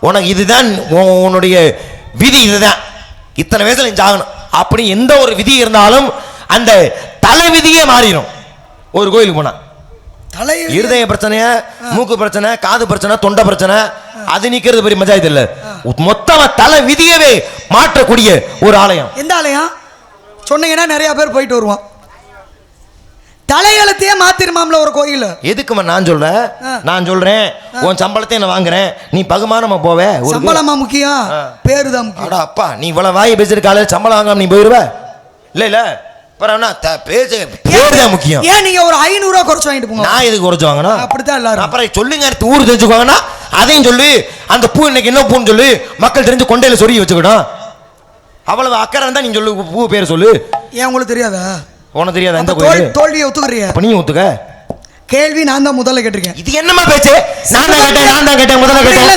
உனக்கு இதுதான் உன்னுடைய விதி, இதுதான் இத்தனை வயசுல நீ சாகணும் அப்படி எந்த ஒரு விதி இருந்தாலும் அந்த தலை விதியே மாறிடும். ஒரு கோயிலுக்கு போனா இருதய பிரச்சனை, மூக்கு பிரச்சனை, காது பிரச்சனை, தொண்டை பிரச்சனை, அது நிக்கிறது பெரிய மஜாயத்து இல்ல. மொத்தமா தலை விதியவே மாற்றக்கூடிய ஒரு ஆலயம். எந்த ஆலயம் சொன்னீங்கன்னா நிறைய பேர் போயிட்டு வருவான். தலையெழுத்தையே மாத்திருமாம்ல ஒரு கோயில். எதுக்குமா நான் சொல்றேன் உன் சம்பளத்தை நான் வாங்குறேன், நீ பகுமானமா போவே. சம்பளமா முக்கியம், பேருதான் முக்கியம். அப்பா நீ இவ்வளவு வாய் பேசிட்டு காலையில சம்பளம் வாங்காம நீ போயிருவ இல்ல முக்கியம். ஏன் நீங்க ஒரு 500 ரூபாய் குறைச்சு வாங்கிட்டு போங்க. நான் எதுக்கு குறைச்சு வாங்கணும்? அப்படித்தான் எல்லாரும். அப்புறம் சொல்லுங்க ஊரு தெரிஞ்சுக்குவாங்கன்னா அதையும் சொல்லி அந்த பூ இன்னைக்கு என்ன பூன்னு சொல்லி மக்கள் தெரிஞ்சு கொண்டையில சொருகி வச்சுக்கிடும். அவ்வளவு அக்கறை இருந்தா நீ சொல்லு, பூ பேர் சொல்லு. ஏன் உங்களுக்கு தெரியாதா? உனக்கு தெரியாதா? இந்த கோயில் தோல்வியை ஒத்துக்கறியா? அப்ப நீ ஒத்துக்க. கேள்வி நான் தான் முதல்ல கேட்டிருக்கேன். இது என்னமா பேச்சு? நான் தான் கேட்டேன் முதல்ல கேட்டேன்.